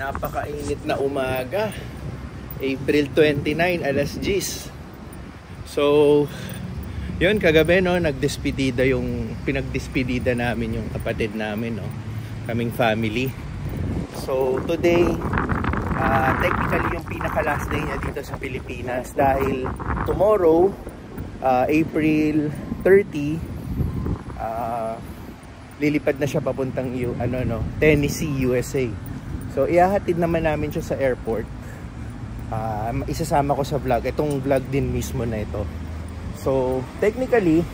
Napakainit na umaga. April 29, alas 10. So, yun, kagabi, no, pinagdespedida namin yung kapatid namin, no, kaming family. So, today, technically yung pinaka-last day niya dito sa Pilipinas dahil tomorrow, April 30, lilipad na siya papuntang Tennessee, USA. So, ihahatid naman namin siya sa airport. Isasama ko sa vlog. Itong vlog din mismo na ito. So, technically,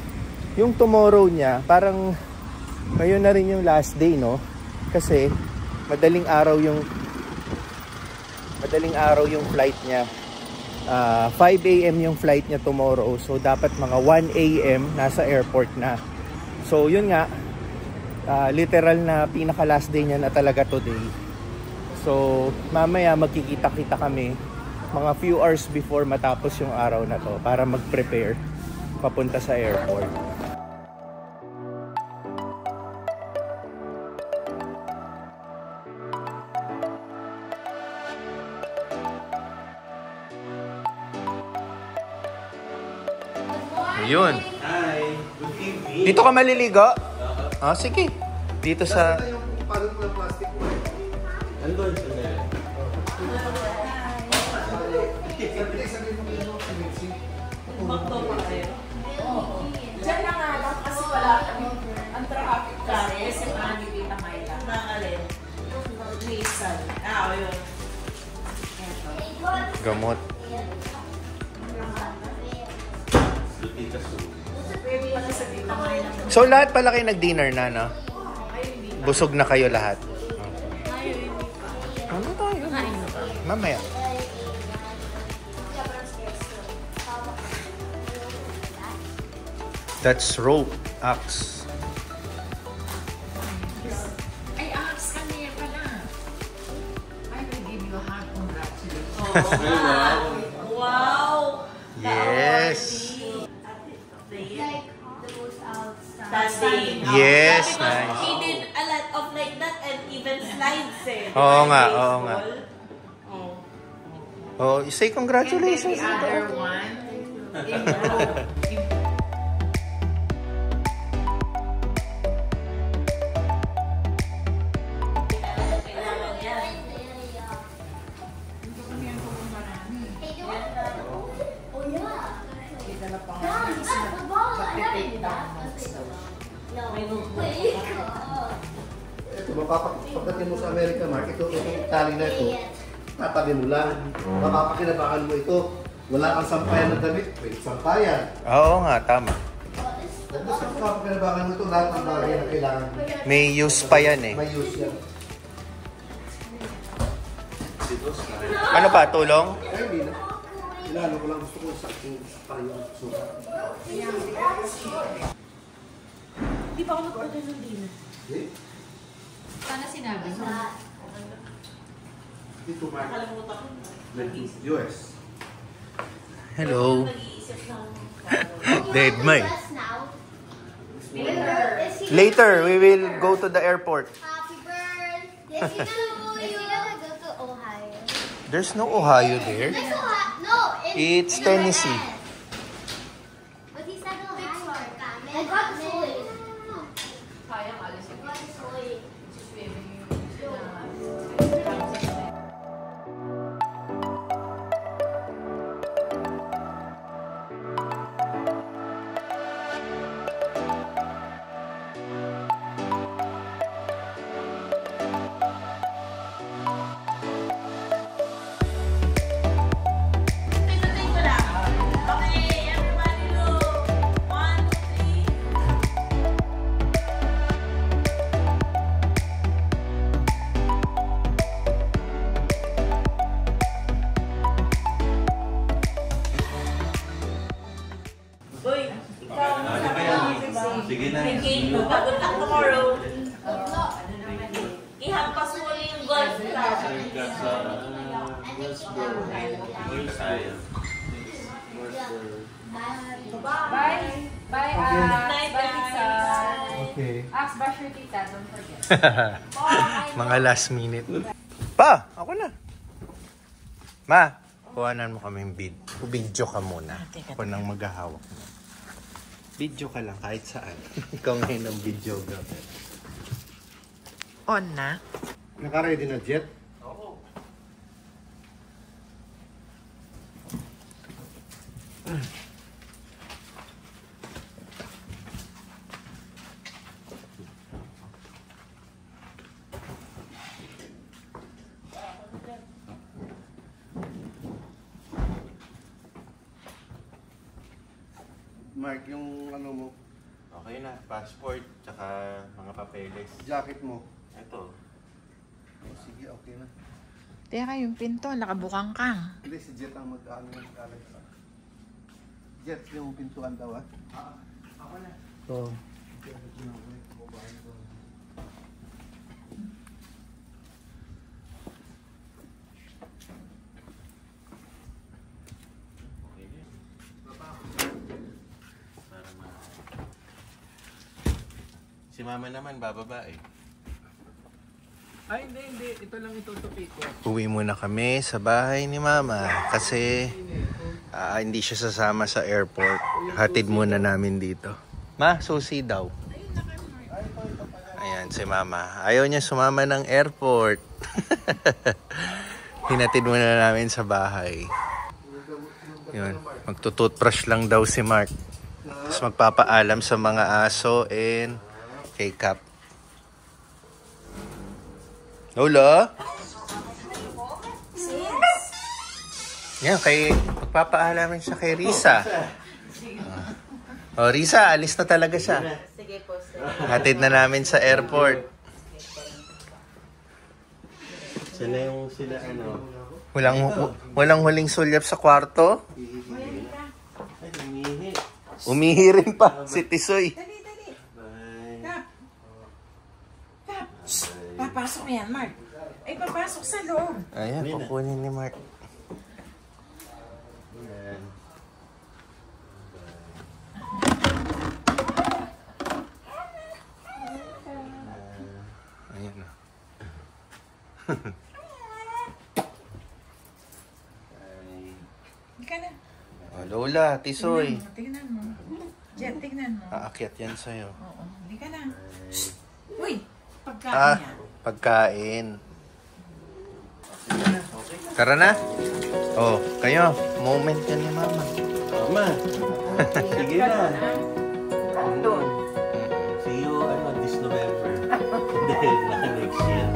yung tomorrow niya, parang ngayon na rin yung last day, no? Kasi, madaling araw yung flight niya. 5 AM yung flight niya tomorrow. So, dapat mga 1 AM nasa airport na. So, yun nga, literal na pinaka last day niya na talaga today. So, mamaya magkikita-kita kami mga few hours before matapos yung araw na to para mag-prepare papunta sa airport. Ayun. Hi, good evening. Dito ka maliligo? Sige. Dito sa... Yung palong ng plastic mo. Andun sa nila. Bakto pa kayo. Diyan na nga lang kasi wala ang traffic kasi si Manny Vita Mayla. Nangalin. Nissan. Yun. Gamot. So lahat pala kayo nag-dinner na, no? Busog na kayo lahat. Ano tayo? Mamaya. That's rope, axe. Ay, ask ka niya pala. I will give you a hug. Congratulations. Wow! Yes. Like the most Standing. Yes, Because nice. he did a lot of like that and even slides eh. Oo nga, oo nga. Oh. Oh, you say congratulations. And then the other one, in rope. Pagdating mo sa America, Mark, itong tali na ito, tatabi mo lang. Mapapakinabangan mo ito. Wala kang sampayan ng damit, pwede sampayan. Oo nga, tama. Tapos mapapakinabangan mo ito, lahat ng bagay na kailangan. May use pa yan eh. May use yan. Ano pa, tulong? Ay, hindi na. Ilalo ko lang gusto ko sa aking parang suka. Di ba ako nagpunta ng dinner? Okay? Sana sinabi mo. Dito, Mark. Nakalimutan ko. US. Hello. Dead May. Later, we will go to the airport. Happy birthday to you. Gonna go to Ohio. There's no Ohio there. There's Ohio. No, It's Tennessee. But he said Ohio. I got soy. Sayang, alis I got soy. Sige na. Sige, good luck tomorrow. Ihampas mo yung golf club. Bye. Bye, Good night, bye, guys. Pizza. Okay. Ask, brush your teeth, don't forget. Mga last minute. Pa, ako na. Ma, kuhanan mo kaming video ka muna. Ako nang maghahawak mo. Video ka lang kahit saan. Ikaw ngayon ang videographer. On na? Naka-ready na, Jet? Oo. Mark, yung ano mo, Okay na, passport, tsaka mga papeles. jacket mo. Ito. Oh, sige, okay na. Teka, yung pinto, nakabukang kang. Hindi, si Jet ang mag-ano ng Alex. Jet, yung pintuan daw, ah? Ako na. Oo. Si mama naman, bababa eh. Ay, hindi. Ito lang itutupi ko. Uwi muna kami sa bahay ni mama kasi hindi siya sasama sa airport. Hatid muna namin dito. Ma, susi daw. Ayan, si mama. Ayaw niya sumama ng airport. Hinatid muna namin sa bahay. Yun, magtututbrush lang daw si Mark. Tapos magpapaalam sa mga aso and kay Cap. Lola? Yan, magpapaalaman siya kay Risa. Oh, Risa, alis na talaga siya. Sige po, sir. Hatid na namin sa airport. Sila yung ano? Walang huling sulyap sa kwarto? Umihi rin pa si Tisoy. Dali. Papasok na yan, Mark. Ay, papasok sa loob. Ayan, kukunin ni Mark. Ayan na. Hindi ka na. Oh, Lola, Tisoy. Tignan mo. Jet, tignan mo. Aakyat yan sa'yo. Oo, hindi ka na. Uy, pagkain niya. Pagkain. Tara na. Oh, kayo. Moment yan ni Mama. Mama. Sige na. Doon. See you this November. Then, next year.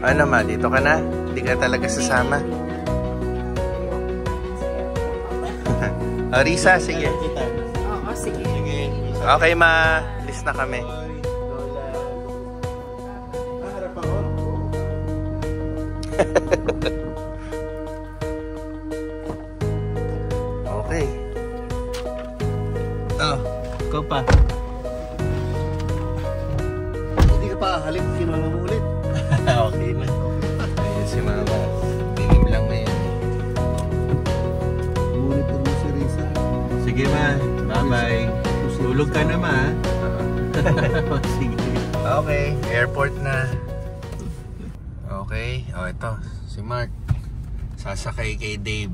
Ano ma, dito ka na? Hindi ka talaga sasama? Risa, sige. Oo, sige. Okay ma, list na kami. Okay. Oh, go pa. Hindi ka pa halik, kinala mo ulit. Okay na. Ayun si Mama. Tingin lang ngayon. Monitor mo si Risa. Sige ma, bye-bye. Tulog ka na ma. Sige. Okay, airport na. Okay, ito, si Mark. Sasakay kay Dave.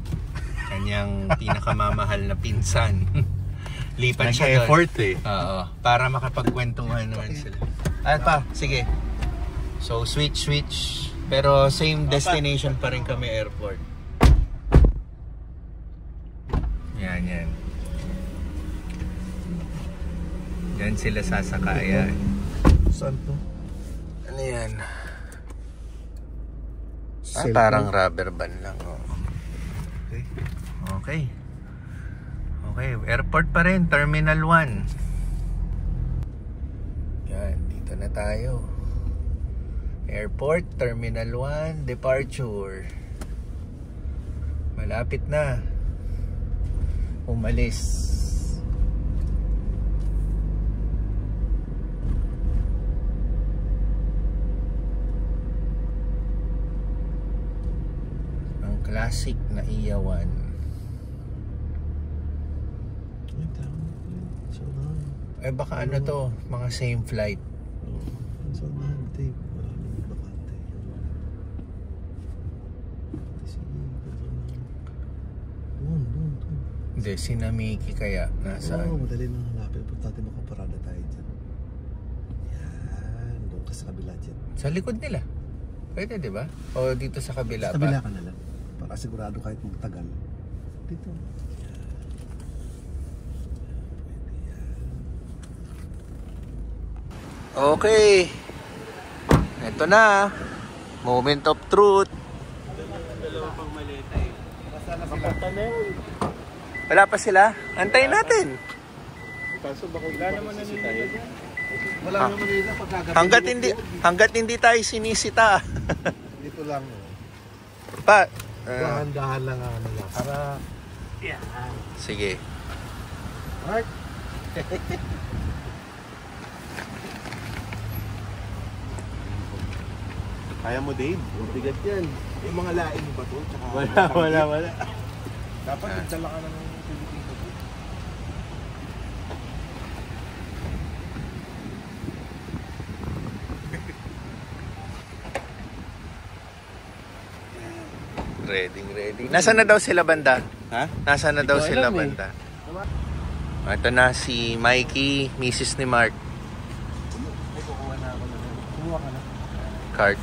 Kanyang pinakamamahal na pinsan. Lipat siya doon. Nag-effort eh. Oo, para makapagkwentuhan naman sila. At pa, sige. So, switch. Pero same destination pa rin kami, airport. Yan. Yan sila sasakayan. Saan to? Ano yan? Parang rubber band lang. Oh. Okay. Airport pa rin. Terminal 1. Yan. Dito na tayo. Airport, Terminal 1, departure. Malapit na. Umalis. Ang classic na iyawan. Eh baka ano to, mga same flight. Hindi, si Namiki kaya nasaan? Oo, madali nang hanapin. Punta natin makaparada tayo dyan. Yan, doon ka sa kabila dyan. Sa likod nila. Pwede, di ba? O dito sa kabila Sa kabila pa? ka na lang. Para sigurado kahit magtagal. Dito. Okay. Ito na. Moment of truth. Wala pa sila? Antayin natin. Wala naman naninila dyan. Wala naman nila pagkagabi. Hanggat hindi tayo sinisita. Dito lang. Pa. Dahan-dahan lang ang ano lang. Para... Sige. Mark. Kaya mo, Dave? Bigat yan. Yung mga laing ba to? Tsaka Wala. dapat nagdala ka na ng Philippine Cup. Ready. Nasaan na daw sila banda? Ha? Nasaan na daw Ito, sila alam eh. banda? Ito na si Mikey, Mrs. ni Mark. Ay, kukuha na ako na. Kumuha ka na. Cart.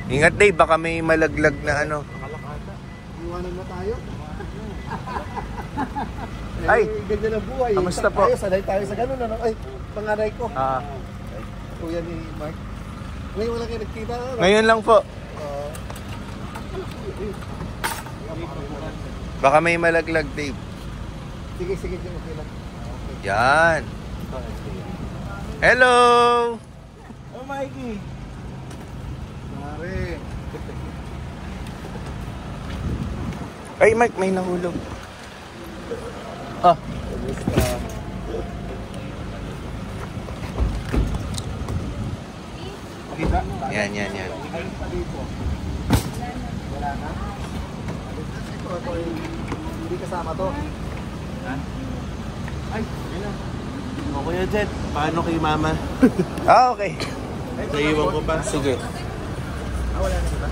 Ingat Dave, baka may malaglag na ano. Nakalakata. Iwanan na tayo. Ay! Ganyan ang buhay. Kamusta po? Tayo, sanay tayo sa ganun. Ano? Ay, panganay ko. Kuya ni Mark. Ngayon wala kayo nagkita. Ano? Ngayon lang po. Baka may malaglag Dave. Sige, okay lang. Yan. Hello! Oh, Mikey! Mare. Ay Mike, may nahulog. Ah. Kita? Yan. Wala na? Ito, hindi kasama to. Ay, yun na. O, Kuya Jet, paano kay Mama? Ah, okay. Naiiwan ko pa. Sige. Wala na ba?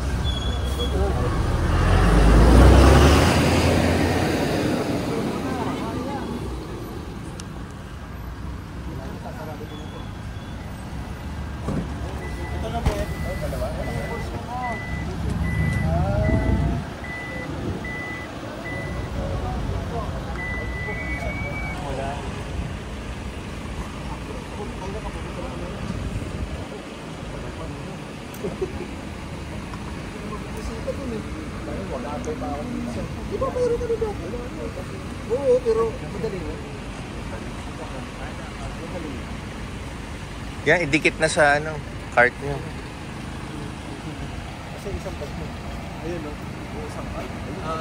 Di ba mayroon ka dito? Oo, pero madali na. Yan, idikit na sa ano, cart niyo. Kasi isang bag mo. Ayun no? Yung isang bag.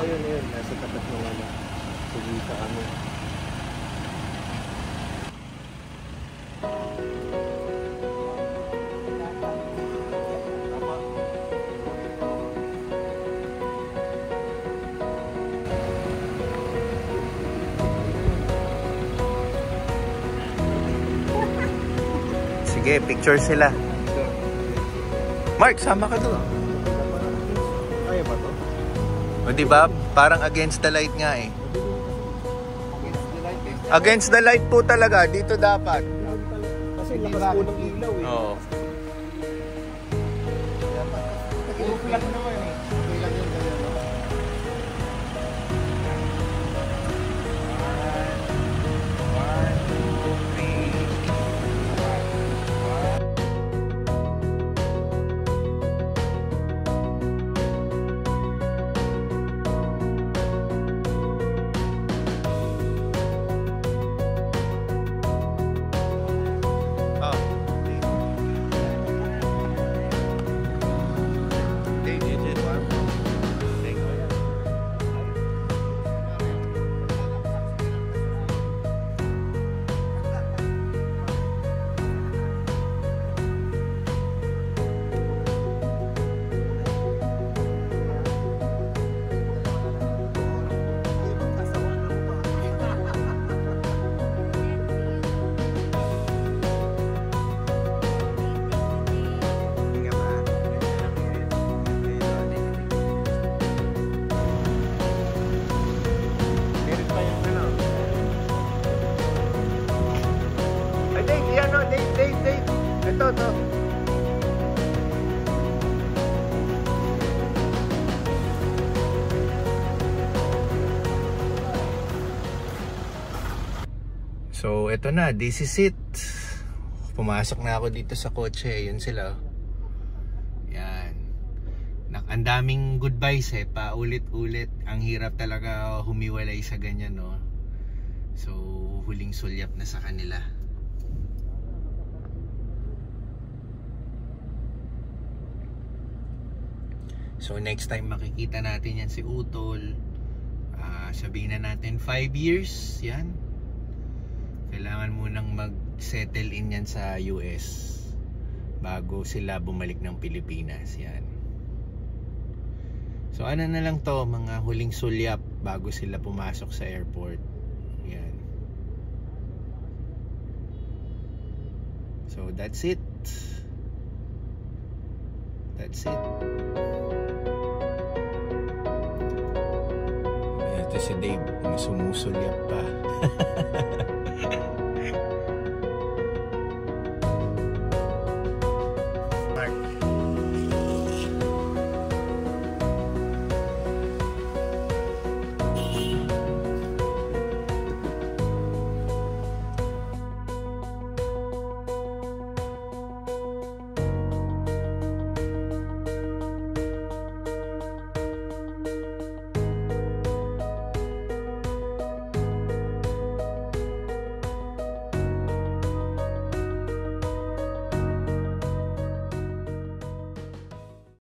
Ayun. Nasa tapat ng ano. Sige sa ano. Sige, picture sila. Mark, sama ka doon. Kaya ba to? O diba, parang against the light nga eh. Against the light po talaga, dito dapat. Kasi lakas po ng ilaw eh. Oo. Nag-i-flat naman eh. Okay lang yun ganyan, no? Oh. to. So, eto na. This is it. Pumasok na ako dito sa kotse. Yun sila. Yan. Ang daming goodbyes paulit-ulit. Ang hirap talaga humiwalay sa ganyan, no? So, huling sulyap na sa kanila. So, next time makikita natin yan si Utol. Sabihin na natin 5 years. Yan. Kailangan munang mag-settle in yan sa US bago sila bumalik ng Pilipinas. Yan. So ano na lang to, mga huling sulyap bago sila pumasok sa airport. Yan. So that's it. That's it. Ito si Dave, sumusulyap pa.